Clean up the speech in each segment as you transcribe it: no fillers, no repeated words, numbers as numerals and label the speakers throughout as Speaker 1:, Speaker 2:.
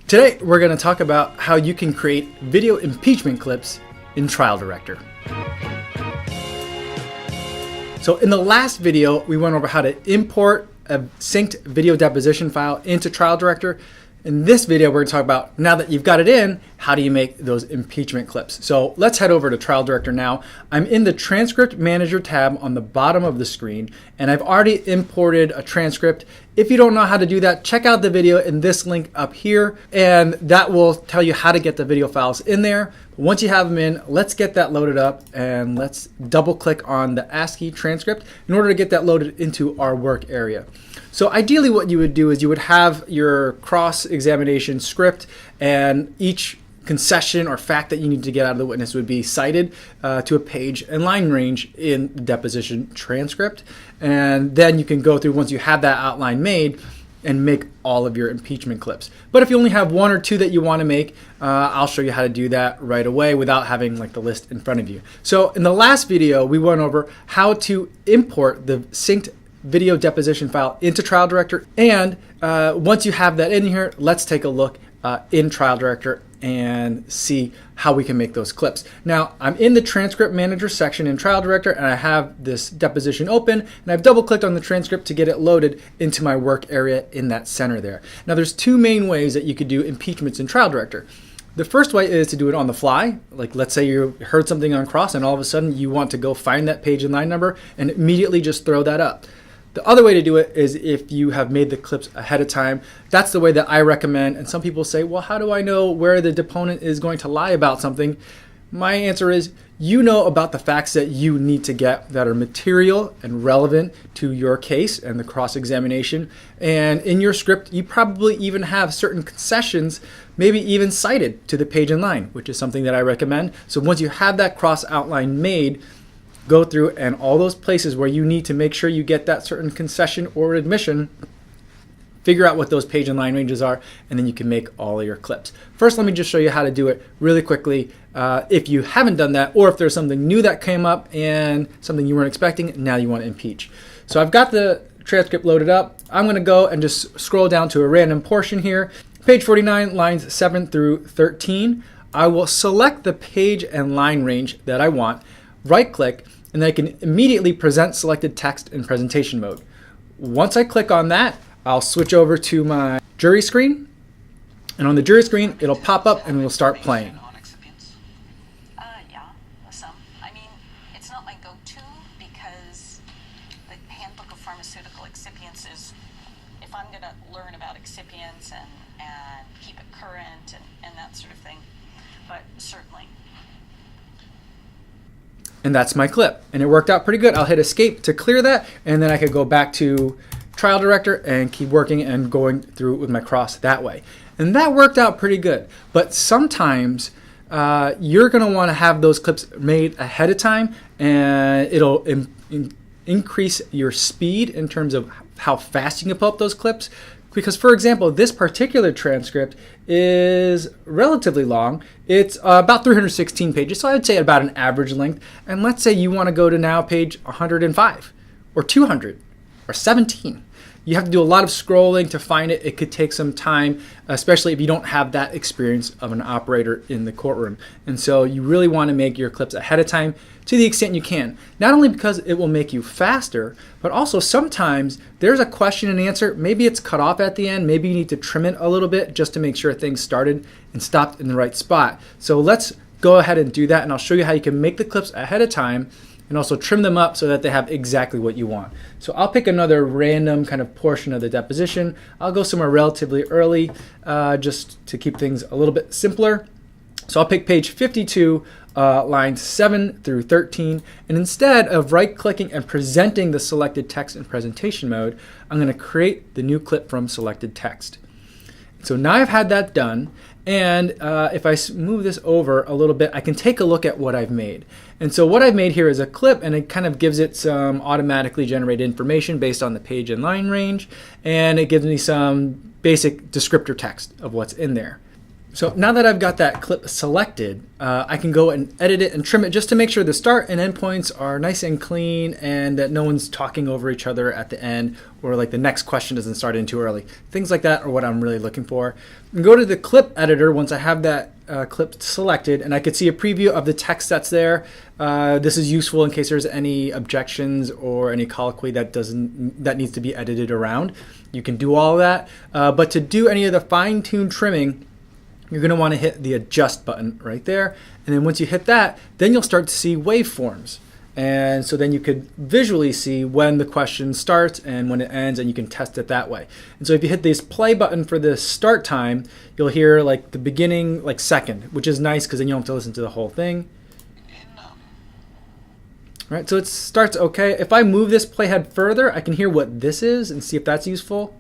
Speaker 1: Today, we're going to talk about how you can create video impeachment clips in Trial Director. So in the last video, we went over how to import a synced video deposition file into Trial Director. In this video, we're going to talk about, now that you've got it in, how do you make those impeachment clips? So let's head over to Trial Director now. I'm in the Transcript Manager tab on the bottom of the screen, and I've already imported a transcript. If you don't know how to do that, check out the video in this link up here, and that will tell you how to get the video files in there. Once you have them in, let's get that loaded up, and let's double click on the ASCII transcript in order to get that loaded into our work area. So ideally what you would do is you would have your cross-examination script, and each concession or fact that you need to get out of the witness would be cited to a page and line range in the deposition transcript. And then you can go through, once you have that outline made, and make all of your impeachment clips. But if you only have one or two that you want to make, I'll show you how to do that right away without having like the list in front of you. So in the last video, we went over how to import the synced video deposition file into Trial Director. And once you have that in here, let's take a look in Trial Director and see how we can make those clips. Now, I'm in the Transcript Manager section in Trial Director, and I have this deposition open, and I've double clicked on the transcript to get it loaded into my work area in that center there. Now, there's two main ways that you could do impeachments in Trial Director. The first way is to do it on the fly. Like, let's say you heard something on cross and all of a sudden you want to go find that page and line number and immediately just throw that up. The other way to do it is if you have made the clips ahead of time. That's the way that I recommend. And some people say, well, how do I know where the deponent is going to lie about something? My answer is, you know about the facts that you need to get that are material and relevant to your case and the cross-examination. And in your script, you probably even have certain concessions, maybe even cited to the page and line, which is something that I recommend. So once you have that cross outline made, go through and all those places where you need to make sure you get that certain concession or admission, figure out what those page and line ranges are, and then you can make all of your clips. First, let me just show you how to do it really quickly. If you haven't done that, or if there's something new that came up and something you weren't expecting, now you want to impeach. So I've got the transcript loaded up. I'm going to go and just scroll down to a random portion here. Page 49, lines 7 through 13. I will select the page and line range that I want, right click, and then I can immediately present selected text in presentation mode. Once I click on that, I'll switch over to my jury screen, and on the jury screen, it'll pop up and it'll start playing.
Speaker 2: Yeah, some. I mean, it's not my go-to because the Handbook of Pharmaceutical Excipients is, if I'm going to learn about excipients and keep it current and that sort of thing, but certainly.
Speaker 1: And that's my clip, and it worked out pretty good. I'll hit escape to clear that, and then I could go back to Trial Director and keep working and going through with my cross that way. And that worked out pretty good. But sometimes you're going to want to have those clips made ahead of time, and it'll increase your speed in terms of how fast you can pull up those clips. Because, for example, this particular transcript is relatively long. It's about 316 pages, so I'd say about an average length. And let's say you want to go to now page 105 or 200 or 17. You have to do a lot of scrolling to find it. It could take some time, especially if you don't have that experience of an operator in the courtroom. And so you really want to make your clips ahead of time to the extent you can. Not only because it will make you faster, but also sometimes there's a question and answer. Maybe it's cut off at the end. Maybe you need to trim it a little bit just to make sure things started and stopped in the right spot. So let's go ahead and do that, and I'll show you how you can make the clips ahead of time and also trim them up so that they have exactly what you want. So I'll pick another random kind of portion of the deposition. I'll go somewhere relatively early just to keep things a little bit simpler. So I'll pick page 52, lines 7 through 13, and instead of right-clicking and presenting the selected text in presentation mode, I'm going to create the new clip from selected text. So now I've had that done, and if I move this over a little bit, I can take a look at what I've made. And so what I've made here is a clip, and it kind of gives it some automatically generated information based on the page and line range, and it gives me some basic descriptor text of what's in there. So now that I've got that clip selected, I can go and edit it and trim it just to make sure the start and end points are nice and clean and that no one's talking over each other at the end, or like the next question doesn't start in too early. Things like that are what I'm really looking for. And go to the clip editor once I have that clip selected, and I could see a preview of the text that's there. This is useful in case there's any objections or any colloquy that needs to be edited around. You can do all of that, but to do any of the fine-tune trimming, you're going to want to hit the adjust button right there. And then once you hit that, then you'll start to see waveforms. And so then you could visually see when the question starts and when it ends, and you can test it that way. And so if you hit this play button for the start time, you'll hear like the beginning like second, which is nice because then you don't have to listen to the whole thing. All right, so it starts okay. If I move this playhead further, I can hear what this is and see if that's useful.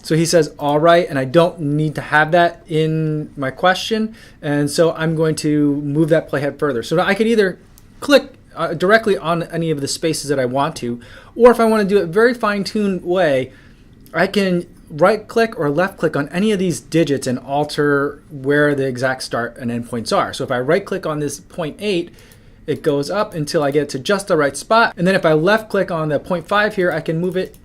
Speaker 1: So he says, all right, and I don't need to have that in my question. And so I'm going to move that playhead further. So I could either click directly on any of the spaces that I want to, or if I want to do it very fine-tuned way, I can right-click or left-click on any of these digits and alter where the exact start and end points are. So if I right-click on this 0.8, it goes up until I get to just the right spot. And then if I left-click on the 0.5 here, I can move it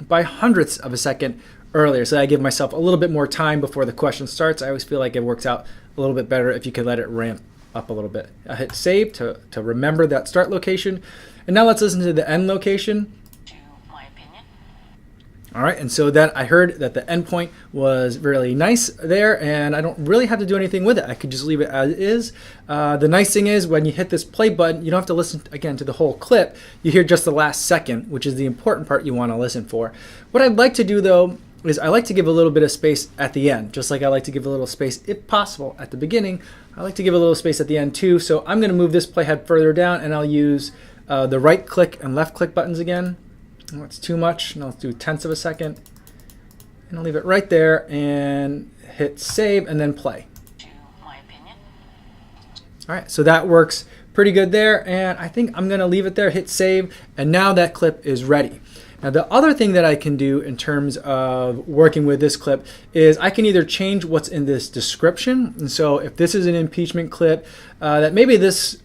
Speaker 1: by hundredths of a second earlier, so I give myself a little bit more time before the question starts. I always feel like it works out a little bit better if you could let it ramp up a little bit. I hit save to remember that start location, and now let's listen to the end location.
Speaker 2: My opinion.
Speaker 1: All right, and so that I heard that the endpoint was really nice there, and I don't really have to do anything with it. I could just leave it as is. The nice thing is when you hit this play button, you don't have to listen again to the whole clip. You hear just the last second, which is the important part you want to listen for. What I'd like to do though is I like to give a little bit of space at the end, just like I like to give a little space, if possible, at the beginning. I like to give a little space at the end too, so I'm going to move this playhead further down, and I'll use the right click and left click buttons again. Oh, it's too much, and I'll do tenths of a second. And I'll leave it right there and hit save and then play.
Speaker 2: My opinion.
Speaker 1: All right, so that works pretty good there, and I think I'm going to leave it there, hit save, and now that clip is ready. Now the other thing that I can do in terms of working with this clip is I can either change what's in this description. And so if this is an impeachment clip, that maybe this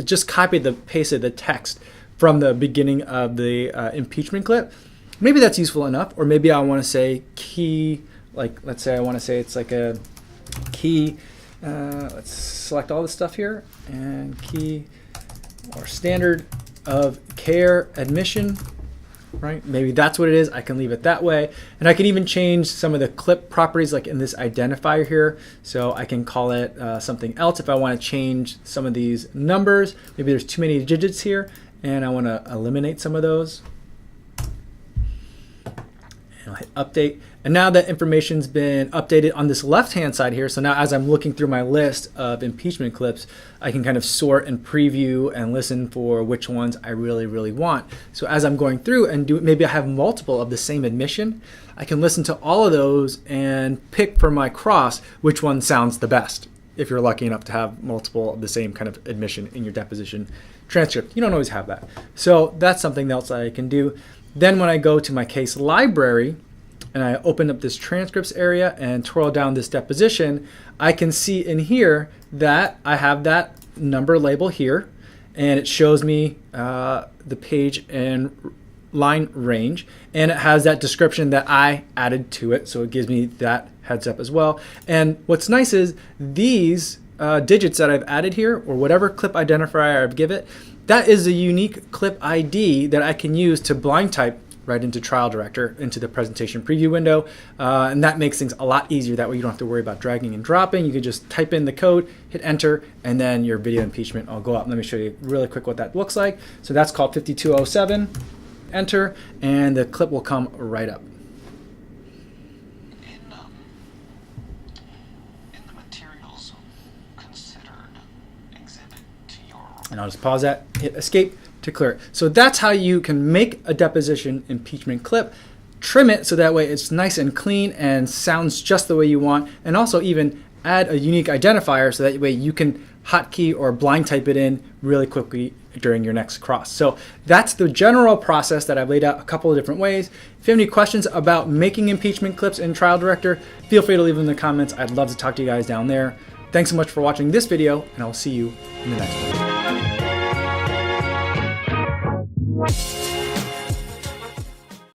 Speaker 1: just copied the pasted the text from the beginning of the impeachment clip. Maybe that's useful enough, or maybe I want to say key, like let's say I want to say it's like a key, let's select all this stuff here, and key or standard of care admission. Right? Maybe that's what it is. I can leave it that way. And I can even change some of the clip properties like in this identifier here. So I can call it something else if I want to change some of these numbers. Maybe there's too many digits here and I want to eliminate some of those. And I'll hit update. And now that information's been updated on this left-hand side here, so now as I'm looking through my list of impeachment clips, I can kind of sort and preview and listen for which ones I really, really want. So as I'm going through and maybe I have multiple of the same admission, I can listen to all of those and pick for my cross which one sounds the best. If you're lucky enough to have multiple of the same kind of admission in your deposition transcript. You don't always have that. So that's something else I can do. Then when I go to my case library, and I open up this transcripts area and twirl down this deposition, I can see in here that I have that number label here, and it shows me the page and line range, and it has that description that I added to it, so it gives me that heads up as well. And what's nice is these digits that I've added here, or whatever clip identifier I've given it, that is a unique clip ID that I can use to blind type right into Trial Director, into the presentation preview window, and that makes things a lot easier. That way you don't have to worry about dragging and dropping. You can just type in the code, hit enter, and then your video impeachment will go up. Let me show you really quick what that looks like. So that's called 5207, enter, and the clip will come right up.
Speaker 3: In the materials considered exhibit to your...
Speaker 1: And I'll just pause that, hit escape, to clear it. So that's how you can make a deposition impeachment clip, trim it so that way it's nice and clean and sounds just the way you want, and also even add a unique identifier so that way you can hotkey or blind type it in really quickly during your next cross. So that's the general process that I've laid out a couple of different ways. If you have any questions about making impeachment clips in Trial Director, feel free to leave them in the comments. I'd love to talk to you guys down there. Thanks so much for watching this video, and I'll see you in the next one.